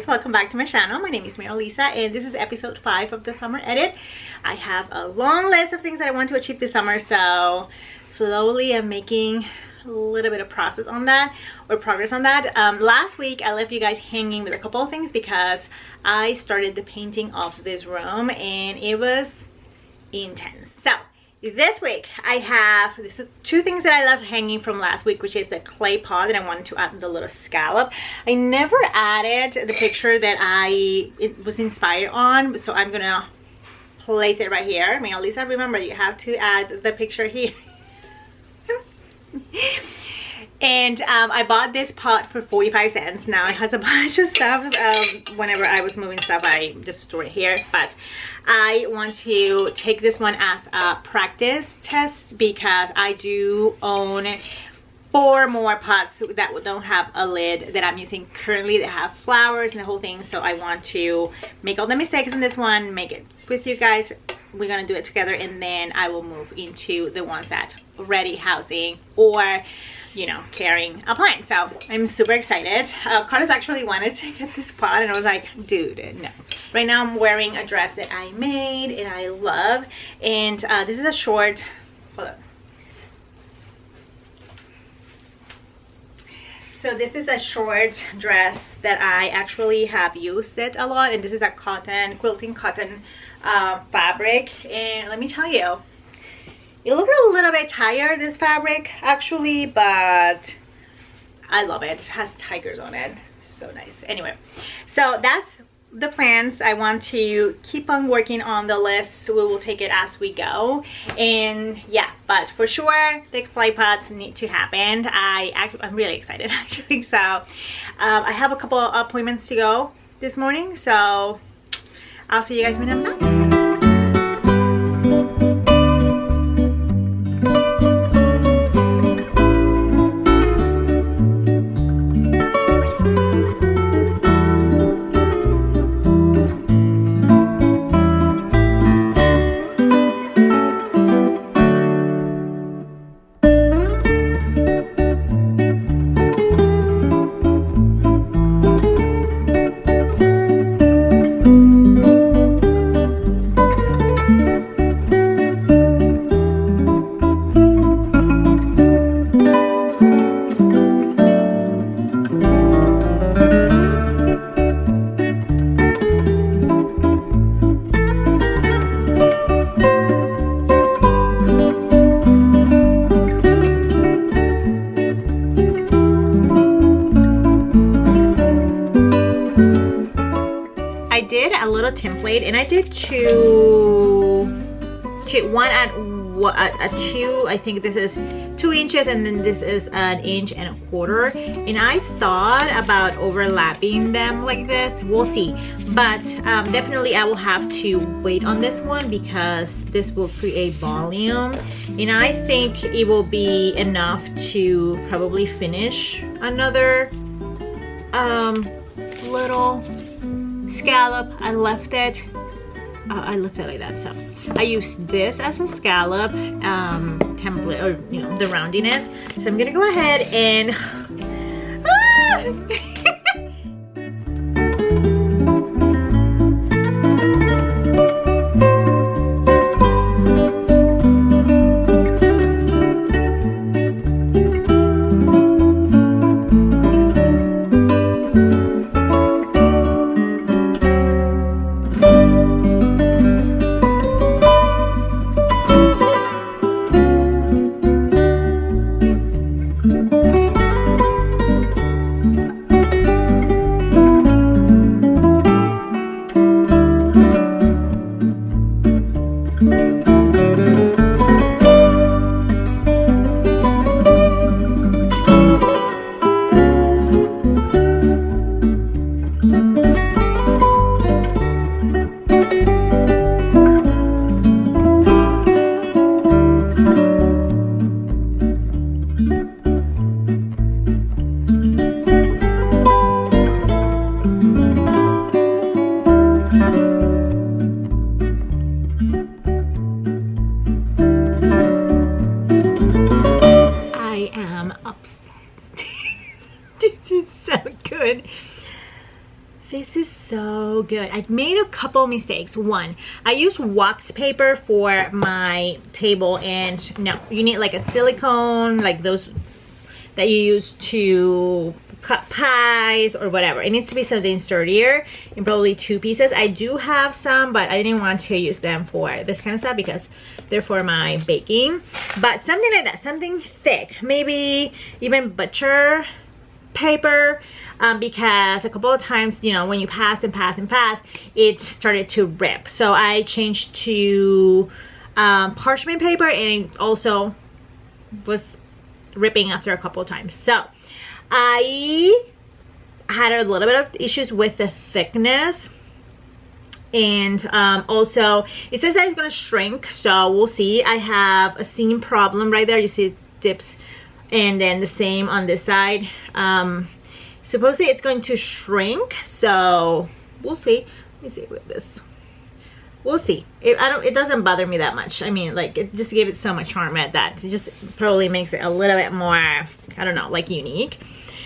welcome back to my channel. My name is Lisa and this is episode 5 of the summer edit. I have a long list of things that I want to achieve this summer, so slowly I'm making a little bit of progress on that. Last week I left you guys hanging with a couple of things because I started the painting of this room and it was intense. So this week I have two things that I left hanging from last week, which is the clay pot that I wanted to add the little scallop. I never added the picture that it was inspired on, so I'm gonna place it right here. Lisa, remember you have to add the picture here. And I bought this pot for 45 cents. Now it has a bunch of stuff. Whenever I was moving stuff, I just store it here. But I want to take this one as a practice test because I do own 4 more pots that don't have a lid that I'm using currently that have flowers and the whole thing. So I want to make all the mistakes in this one, make it with you guys. We're gonna do it together, and then I will move into the ones that already housing or, you know, carrying a plant. So I'm super excited. Carlos actually wanted to get this pot and I was like, dude, no. Right now I'm wearing a dress that I made and I love, and this is a short, hold on. So this is a short dress that I actually have used it a lot, and this is a cotton, quilting cotton fabric, and let me tell you, it looks a little bit tired, this fabric actually, but I love it. It has tigers on it, so nice. Anyway, so that's the plans. I want to keep on working on the list, so we will take it as we go. And yeah, but for sure the clay pots need to happen. I'm really excited actually. So I have a couple of appointments to go this morning, so I'll see you guys when I'm back. Template, and I did one at 2. I think this is 2 inches, and then this is 1.25 inches, and I thought about overlapping them like this. We'll see, but definitely I will have to wait on this one because this will create volume, and I think it will be enough to probably finish another little scallop. I left it like that. So I use this as a scallop template, or you know, the roundiness. So I'm gonna go ahead and This is so good. I made a couple mistakes. One, I used wax paper for my table, and no, you need like a silicone, like those that you use to cut pies or whatever. It needs to be something sturdier, and probably 2 pieces. I do have some, but I didn't want to use them for this kind of stuff because they're for my baking. But something like that, something thick, maybe even butcher paper, because a couple of times, you know, when you pass and pass and pass, it started to rip. So I changed to parchment paper, and it also was ripping after a couple of times. So I had a little bit of issues with the thickness, and also it says that it's gonna shrink, so we'll see. I have a seam problem right there. You see it dips, and then the same on this side. Supposedly it's going to shrink, so we'll see. Let me see with this. We'll see. It doesn't bother me that much. I mean, like, it just gave it so much charm at that. It just probably makes it a little bit more, I don't know, like unique.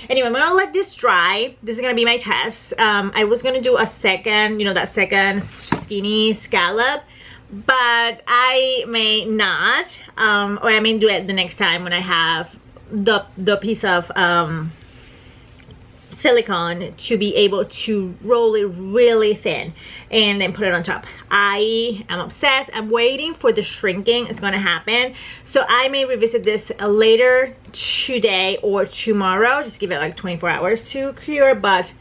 Anyway, I'm gonna let this dry. This is gonna be my test. I was gonna do a second, you know, that second skinny scallop, but I may not, or I may do it the next time when I have the piece of silicone to be able to roll it really thin and then put it on top. I am obsessed. I'm waiting for the shrinking. It's going to happen, so I may revisit this later today or tomorrow. Just give it like 24 hours to cure, but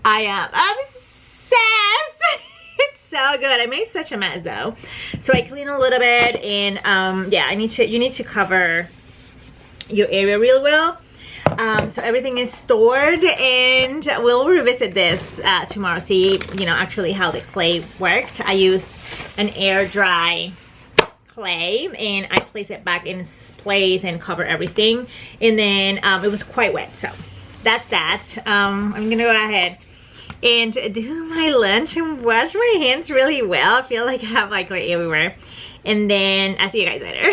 I am obsessed. It's so good. I made such a mess though, so I clean a little bit, and yeah, you need to cover your area real well. So everything is stored, and we'll revisit this tomorrow, see, you know, actually how the clay worked. I used an air dry clay, and I place it back in its place and cover everything, and then it was quite wet, so that's that. I'm gonna go ahead and do my lunch and wash my hands really well. I feel like I have like clay everywhere, and then I'll see you guys later.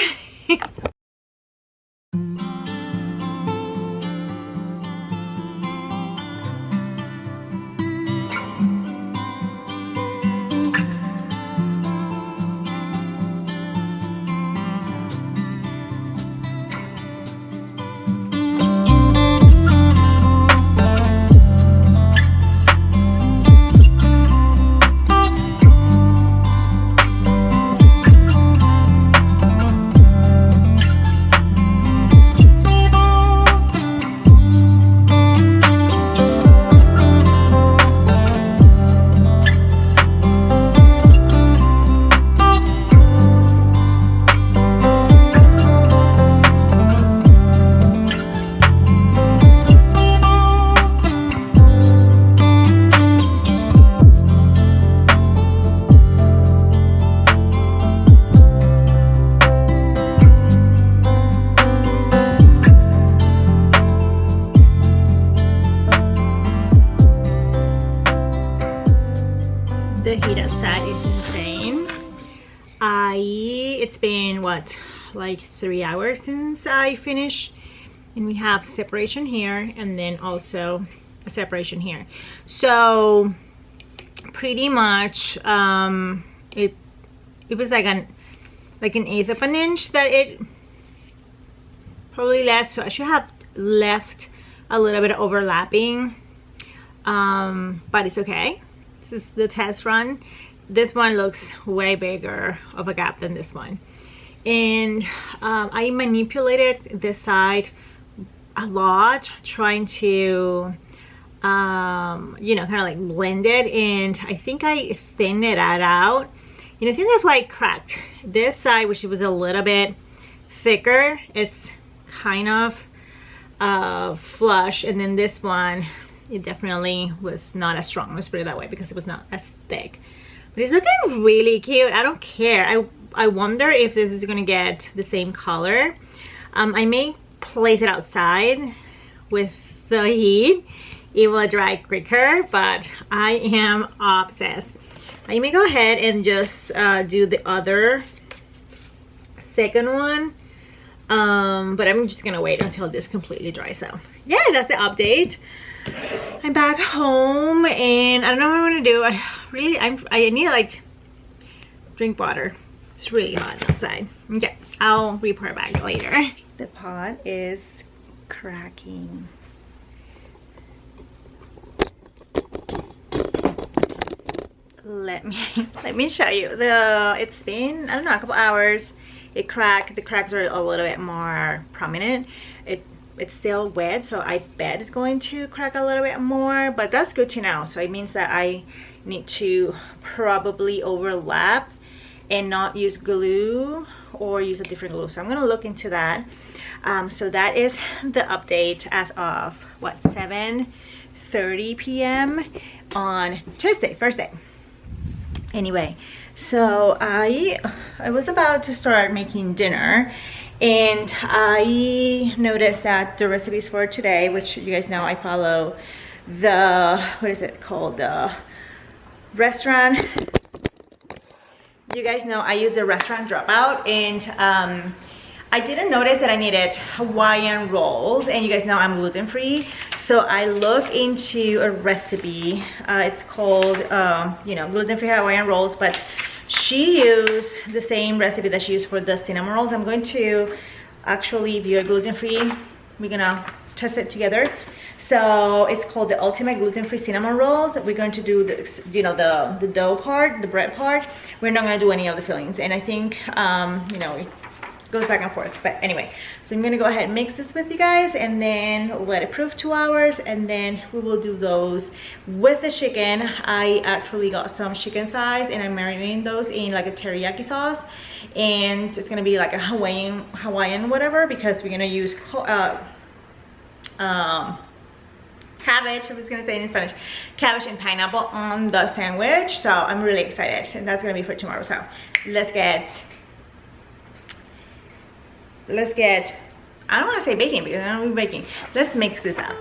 The heat outside is insane. It's been what, like 3 hours since I finished, and we have separation here and then also a separation here. So pretty much it was like an 1/8 of an inch that it probably less, so I should have left a little bit of overlapping, but it's okay. This is the test run. This one looks way bigger of a gap than this one, and I manipulated this side a lot, trying to you know, kind of like blend it, and I think I thinned it out. You know, I think that's why it cracked. This side, which was a little bit thicker, it's kind of flush, and then this one, it definitely was not as strong. Let's put it that way, because it was not as thick. But it's looking really cute. I don't care. I wonder if this is gonna get the same color. I may place it outside with the heat. It will dry quicker, but I am obsessed. I may go ahead and just do the other second one, but I'm just gonna wait until this completely dries. So yeah, that's the update. I'm back home and I don't know what I'm gonna do. I need to like drink water. It's really hot outside. Okay, I'll report back later. The pot is cracking. Let me show you. It's been, I don't know, a couple hours. It cracked. The cracks are a little bit more prominent. It's still wet, so I bet it's going to crack a little bit more, but that's good to know. So it means that I need to probably overlap and not use glue or use a different glue. So I'm gonna look into that. So that is the update as of what, 7:30 p.m. on Tuesday, first day. Anyway, so I was about to start making dinner, and I noticed that the recipes for today, which you guys know I follow the, what is it called, the restaurant. You guys know I use the restaurant dropout, and I didn't notice that I needed Hawaiian rolls, and you guys know I'm gluten-free, so I looked into a recipe. It's called, you know, gluten-free Hawaiian rolls, but she used the same recipe that she used for the cinnamon rolls. I'm going to actually view a gluten-free. We're gonna test it together. So it's called the ultimate gluten-free cinnamon rolls. We're going to do the, you know, the dough part, the bread part. We're not gonna do any of the fillings, and I think, you know, goes back and forth. But anyway, so I'm gonna go ahead and mix this with you guys and then let it proof 2 hours, and then we will do those with the chicken. I actually got some chicken thighs and I'm marinating those in like a teriyaki sauce, and it's gonna be like a Hawaiian whatever, because we're gonna use cabbage, I was gonna say in Spanish, cabbage and pineapple on the sandwich. So I'm really excited, and that's gonna be for tomorrow. So let's get, I don't want to say baking because I don't know baking. Let's mix this up.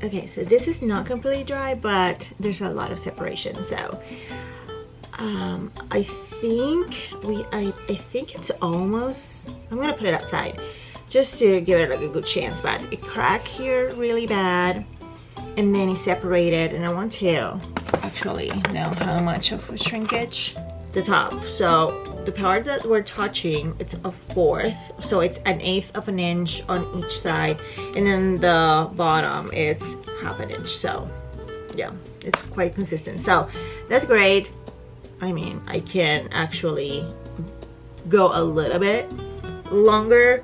Okay, so this is not completely dry, but there's a lot of separation. So I think it's almost, I'm gonna put it outside. just to give it like a good chance, but it cracked here really bad, and then it separated, and I want to actually know how much of a shrinkage the top. So the part that we're touching, it's a 1/4, so it's 1/8 of an inch on each side, and then the bottom it's 1/2 inch. So yeah, it's quite consistent, so that's great. I mean, I can actually go a little bit longer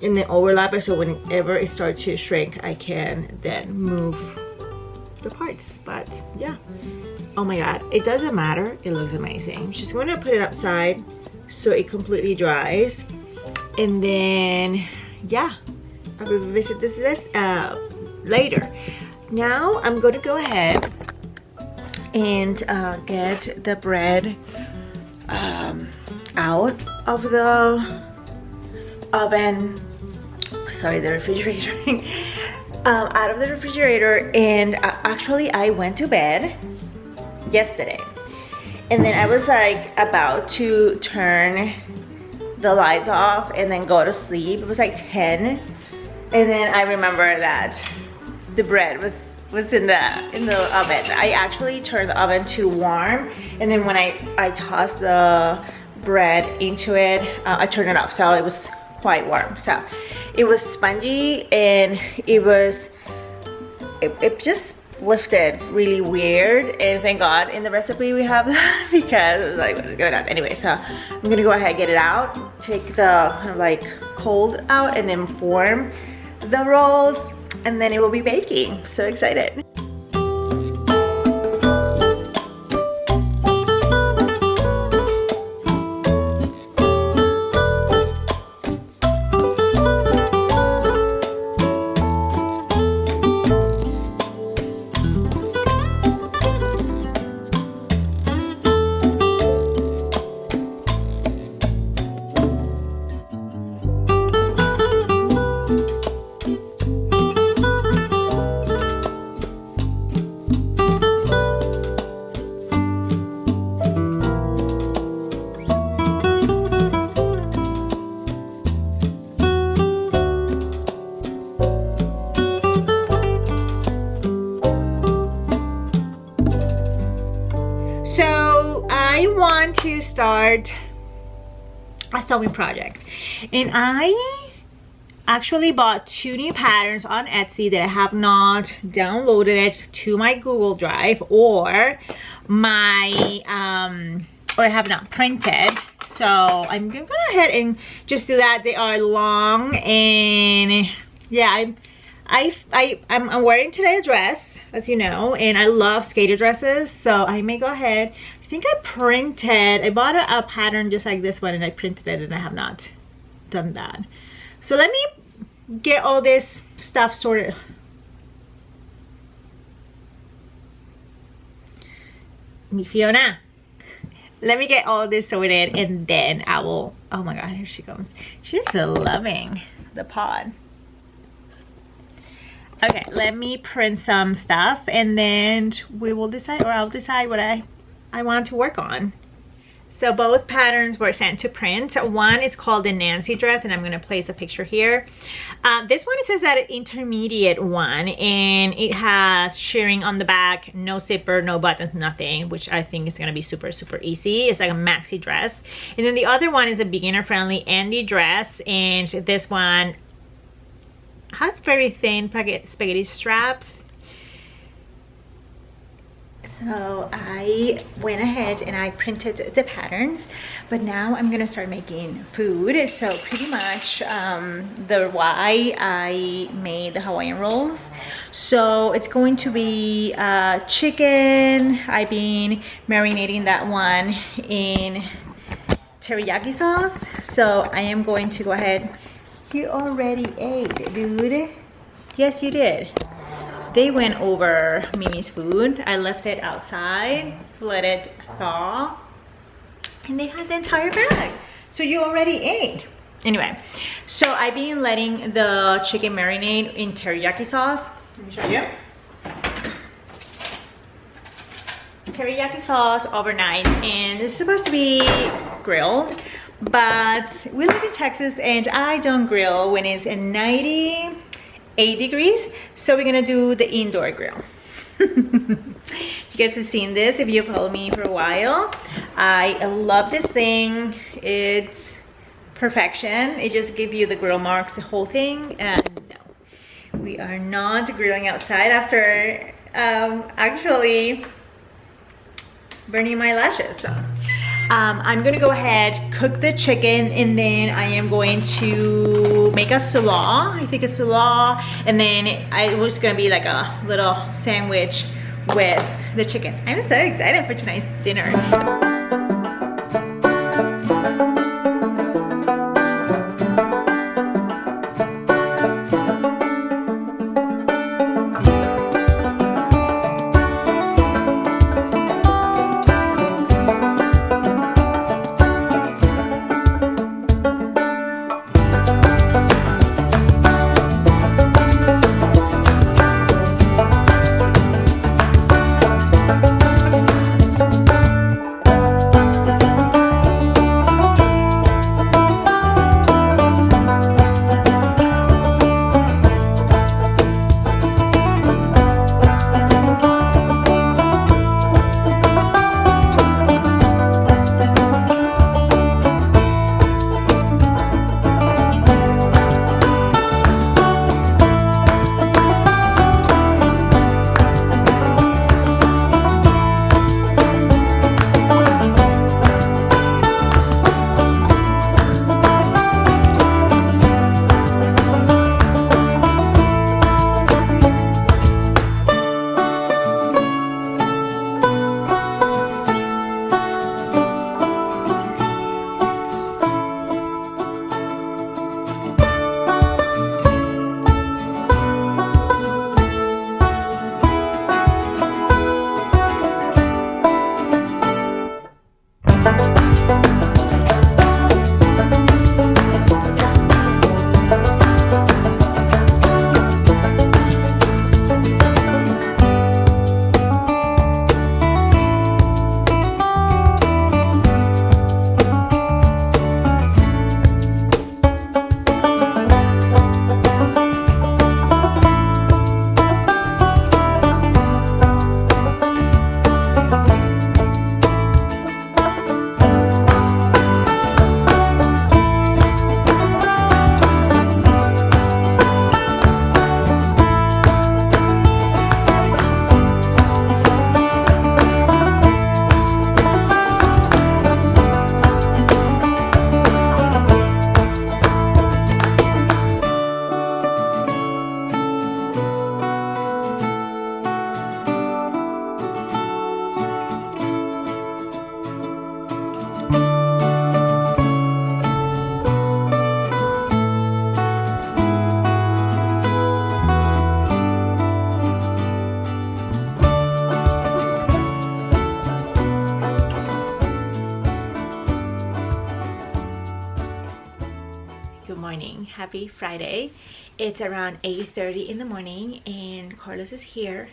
in the overlapper, so whenever it starts to shrink, I can then move the parts. But yeah, oh my god, it doesn't matter, it looks amazing. I'm just gonna put it upside so it completely dries, and then yeah, I will revisit this later. Now I'm going to go ahead and get the bread out of the oven, sorry, the refrigerator, out of the refrigerator. And actually I went to bed yesterday, and then I was like about to turn the lights off and then go to sleep. It was like 10, and then I remember that the bread was in the oven. I actually turned the oven to warm, and then when I tossed the bread into it, I turned it off, so it was quite warm. So it was spongy, and it just lifted really weird, and thank god in the recipe we have that, because it was like, what is going on? Anyway, so I'm gonna go ahead and get it out, take the kind of like cold out, and then form the rolls, and then it will be baking. So excited. To start a sewing project, and I actually bought 2 new patterns on Etsy that I have not downloaded it to my Google Drive or my or I have not printed. So I'm gonna go ahead and just do that. They are long, and yeah, I'm wearing today a dress, as you know, and I love skater dresses, so I may go ahead. I think I bought a pattern just like this one, and I printed it, and I have not done that. So let me get all this stuff sorted. Mi Fiona. Let me get all this sorted, and then I will, oh my god, here she comes. She's loving the pod. Okay, let me print some stuff, and then we will decide, or I'll decide what I want to work on. So both patterns were sent to print. One is called the Nancy dress, and I'm going to place a picture here. This one, it says that an intermediate one, and it has shirring on the back, no zipper, no buttons, nothing, which I think is going to be super easy. It's like a maxi dress. And then the other one is a beginner friendly Andy dress, and this one has very thin spaghetti straps. So I went ahead and I printed the patterns, but now I'm gonna start making food. So pretty much the why I made the Hawaiian rolls. So it's going to be chicken. I've been marinating that one in teriyaki sauce. So I am going to go ahead. You already ate, dude. Yes, you did. They went over Mimi's food. I left it outside, let it thaw, and they had the entire bag. So you already ate. Anyway, so I've been letting the chicken marinate in teriyaki sauce. Let me show you. Teriyaki sauce overnight, and it's supposed to be grilled, but we live in Texas and I don't grill when it's 98 degrees, so we're gonna do the indoor grill. You guys have seen this if you follow me for a while. I love this thing. It's perfection. It just gives you the grill marks, the whole thing. And no, we are not grilling outside after actually burning my lashes. So I'm gonna go ahead, cook the chicken, and then I am going to make a slaw. I think a slaw, and then it was gonna be like a little sandwich with the chicken. I'm so excited for tonight's dinner. Happy Friday. It's around 8:30 in the morning and Carlos is here.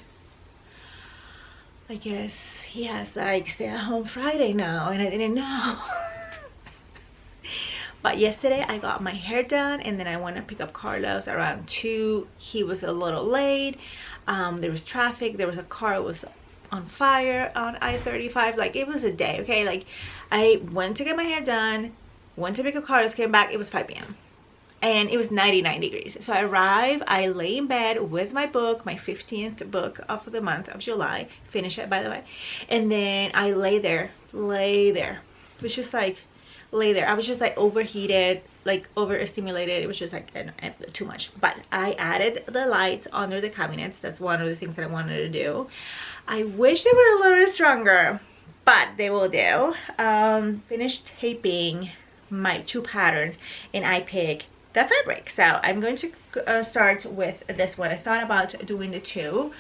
I guess he has like stay at home Friday now and I didn't know. But yesterday I got my hair done and then I went to pick up Carlos around 2. He was a little late. There was traffic, there was a car that was on fire on I-35. Like it was a day, okay? Like I went to get my hair done, went to pick up Carlos, came back, it was 5 p.m. and it was 99 degrees. So I arrive, I lay in bed with my book, my 15th book of the month of July, finish it by the way, and then I lay there, it was just like lay there. I was just like overheated, like overstimulated. It was just like too much. But I added the lights under the cabinets. That's one of the things that I wanted to do. I wish they were a little stronger, but they will do. Finished taping my 2 patterns and I picked the fabric. So I'm going to start with this one. I thought about doing the 2,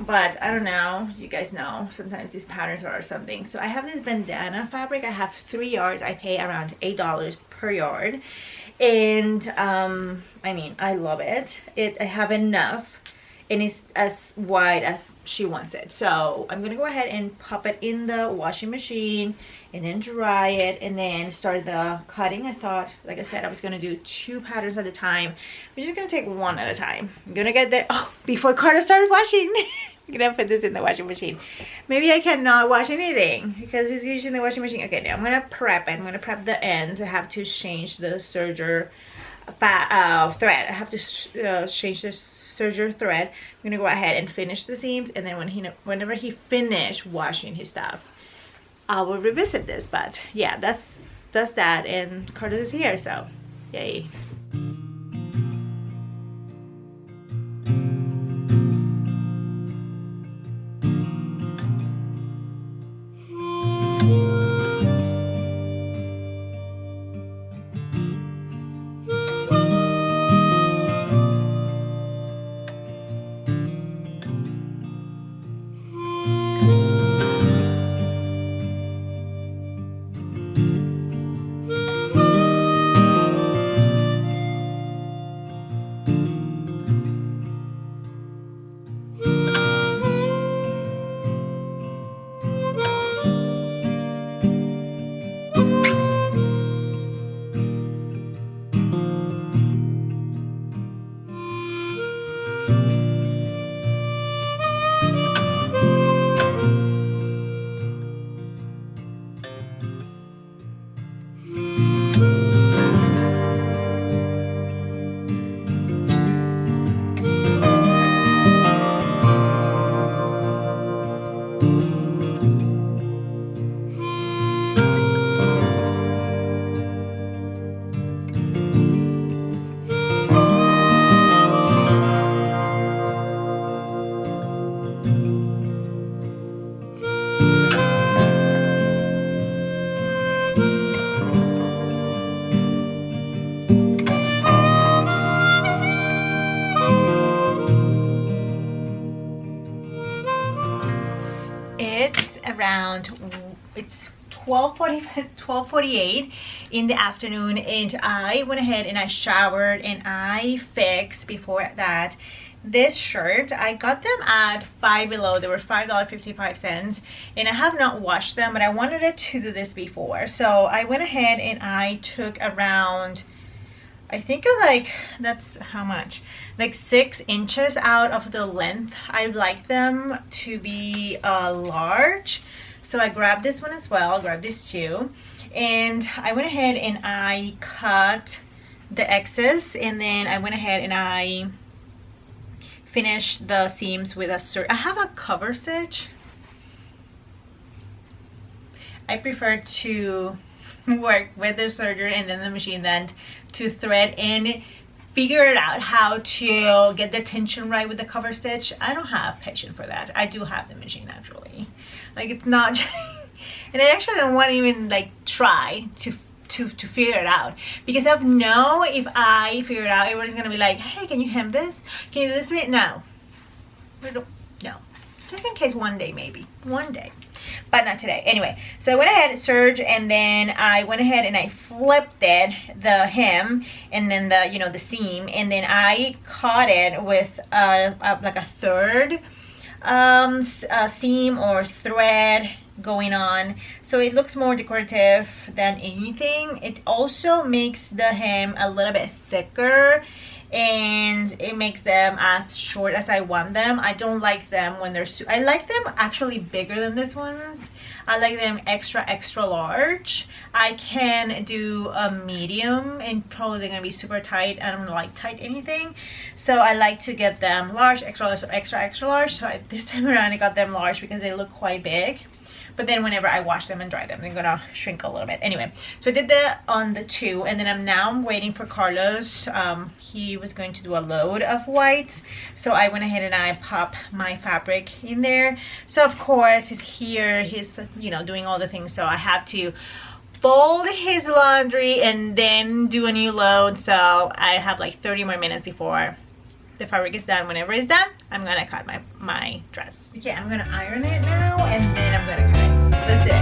but I don't know, you guys know sometimes these patterns are something. So I have this bandana fabric. I have 3 yards. I pay around $8 per yard, and I mean, I love it. I have enough. and it's as wide as she wants it. So I'm gonna go ahead and pop it in the washing machine and then dry it and then start the cutting. I thought, like I said, I was gonna do 2 patterns at a time. I'm just gonna take 1 at a time. I'm gonna get there, oh, before Carter started washing. I'm gonna put this in the washing machine. Maybe I cannot wash anything because it's usually in the washing machine. Okay, now I'm gonna prep it. I'm gonna prep the ends. I have to change the serger thread. I have to change the serger thread. I'm gonna go ahead and finish the seams, and then whenever he finished washing his stuff, I will revisit this. But yeah, that's that, and Carter is here, so yay. It's 12:48 in the afternoon, and I went ahead and I showered and I fixed before that this shirt. I got them at Five Below. They were $5.55, and I have not washed them, but I wanted to do this before, so I went ahead and I took around, I think like, that's how much, like 6 inches out of the length. I like them to be large, so I grabbed this one as well, grabbed this too, and I went ahead and I cut the excess, and then I went ahead and I finished the seams with I have a cover stitch. I prefer to work with the serger and then the machine than to thread and figure it out how to get the tension right with the cover stitch. I don't have patience for that. I do have the machine actually. Like, it's not and I actually don't want to even like try to figure it out, because I know if I figure it out, everybody's gonna be like, hey, can you hem this? Can you do this for me? No. No. Just in case one day, maybe. One day. But not today. Anyway, so I went ahead and serged, and then I went ahead and I flipped it, the hem, and then the, you know, the seam, and then I caught it with like a third seam or thread going on, so it looks more decorative than anything. It also makes the hem a little bit thicker, and it makes them as short as I want them. I don't like them when they're I like them actually bigger than this ones. I like them extra large. I can do a medium, and probably they're gonna be super tight. I don't like tight anything, so I like to get them large, extra large, extra large. So this time around I got them large because they look quite big. But then whenever I wash them and dry them, they're gonna shrink a little bit. Anyway, so I did that on the 2, and then I'm waiting for Carlos. He was going to do a load of whites, so I went ahead and I popped my fabric in there. So of course he's here, he's, you know, doing all the things, so I have to fold his laundry and then do a new load. So I have like 30 more minutes before the fabric is done. Whenever it's done, I'm gonna cut my dress. Yeah, I'm gonna iron it now, and then I'm gonna cut it. Let's do it.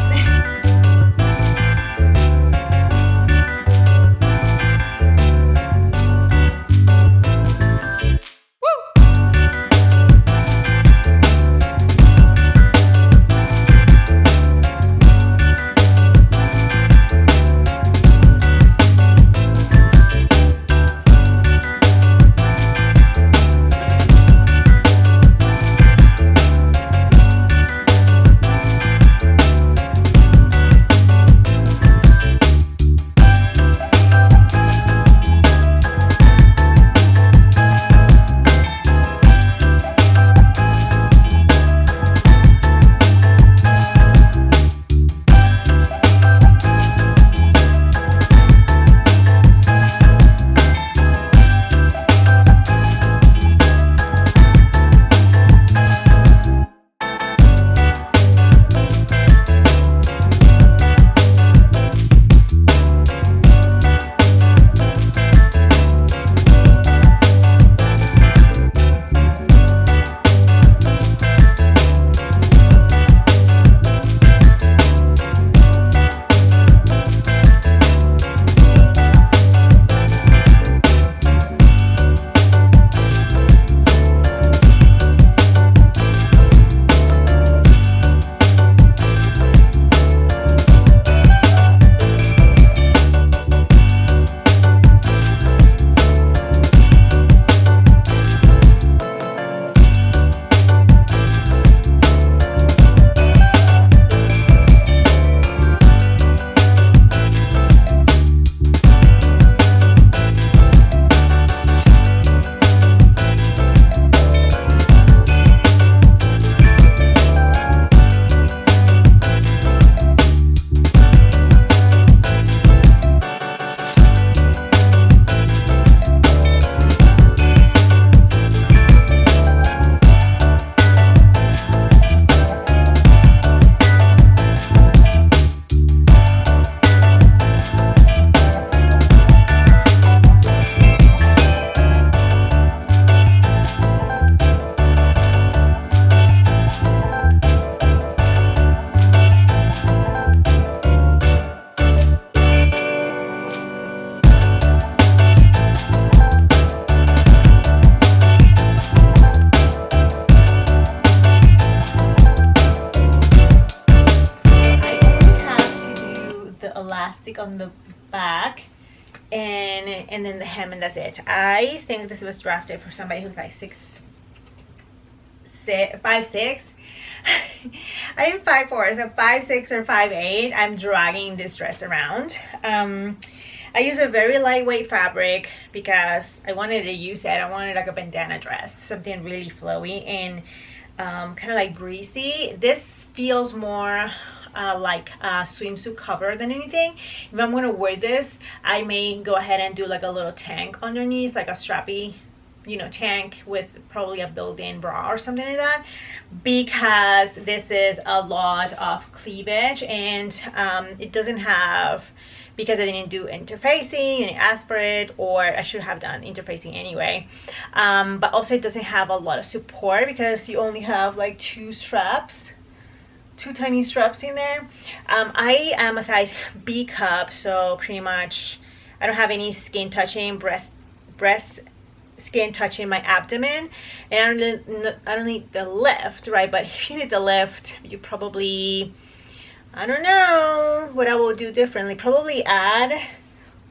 elastic on the back, and then the hem, and that's it. I think this was drafted for somebody who's like 5'6". I'm 5'4", so 5'6" or 5'8". I'm dragging this dress around. I use a very lightweight fabric because I wanted to use it. I wanted like a bandana dress, something really flowy and kind of like breezy. This feels more like a swimsuit cover than anything. If I'm gonna wear this, I may go ahead and do like a little tank underneath, like a strappy, you know, tank with probably a built-in bra or something like that, because this is a lot of cleavage, and it doesn't have, because I didn't do interfacing and asked for it, or I should have done interfacing anyway, but also it doesn't have a lot of support because you only have like two tiny straps in there. I am a size B cup, so pretty much I don't have any skin touching, breast skin touching my abdomen, and I don't need the lift, right? But if you need the lift, you probably, I don't know what I will do differently. Probably add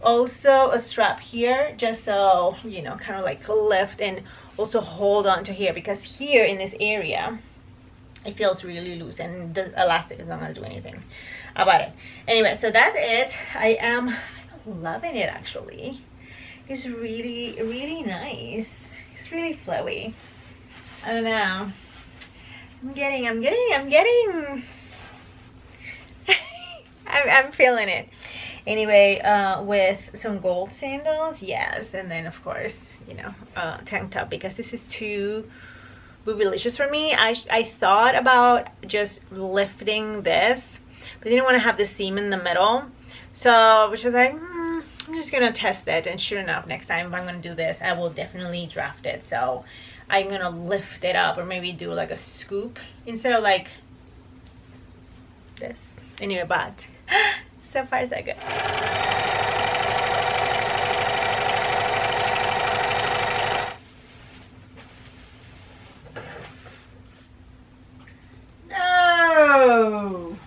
also a strap here, just so, you know, kind of like a lift, and also hold on to here, because here in this area it feels really loose and the elastic is not going to do anything about it. Anyway, so that's it. I am loving it actually. It's really, really nice. It's really flowy. I don't know. I'm getting I'm feeling it. Anyway, with some gold sandals, yes, and then of course, you know, tank top, because this is too boobylicious for me. I thought about just lifting this, but I didn't want to have the seam in the middle, so I was just like, I'm just gonna test it, and sure enough, next time if I'm gonna do this, I will definitely draft it. So I'm gonna lift it up, or maybe do like a scoop instead of like this. Anyway, but so far so good. No.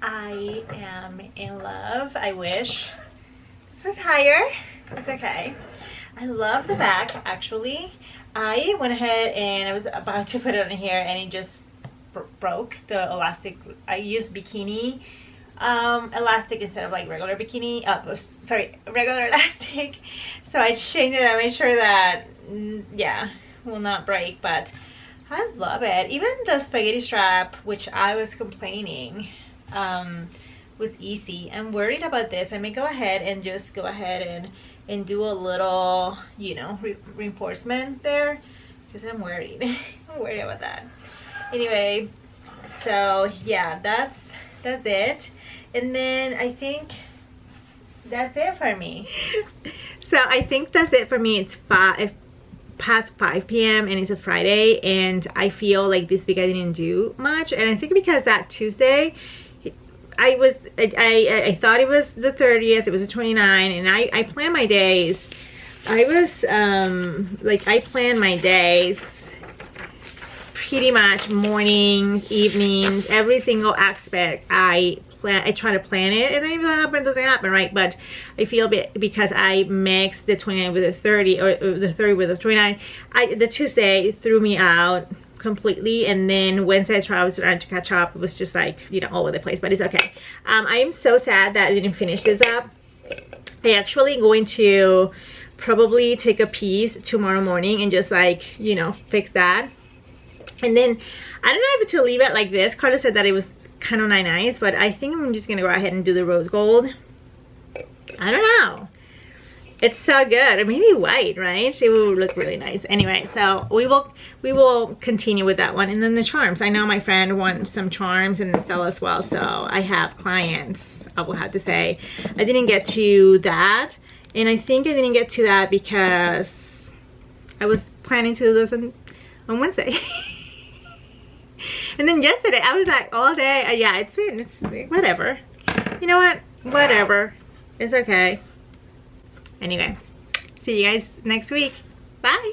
I am in love. I wish this was higher. It's okay. I love the back actually. I went ahead and I was about to put it on here and it just broke the elastic. I used bikini elastic instead of like regular bikini, sorry, regular elastic. So I changed it. I made sure that, yeah, will not break, but I love it. Even the spaghetti strap, which I was complaining was easy. I'm worried about this. I may go ahead and just go ahead and do a little, you know, reinforcement there, because I'm worried. I'm worried about that. Anyway, so yeah, that's it. And then I think that's it for me. So I think that's it for me. It's past 5 p.m. and it's a Friday, and I feel like this week I didn't do much. And I think because that Tuesday I thought it was the 30th, it was the 29th, and I planned my days. I was like, I planned my days pretty much mornings, evenings, every single aspect. I try to plan it, and then if that happens, it doesn't happen, right? But I feel because I mixed the 29 with the 30, or the 30 with the 29, the Tuesday threw me out completely, and then Wednesday I was trying to catch up. It was just like, you know, all over the place, but it's okay. I am so sad that I didn't finish this up. I actually going to probably take a piece tomorrow morning and just like, you know, fix that. And then I don't know if to leave it like this. Carla said that it was kind of nice, but I think I'm just gonna go ahead and do the rose gold. I don't know. It's so good. Or maybe white, right? It will look really nice. Anyway, so we will continue with that one. And then the charms. I know my friend wants some charms and sell as well, so I have clients, I will have to say. I didn't get to that, and I think I didn't get to that because I was planning to do this on Wednesday. And then yesterday I was like all day, yeah, it's whatever. You know what? Whatever. It's okay. Anyway, see you guys next week. Bye.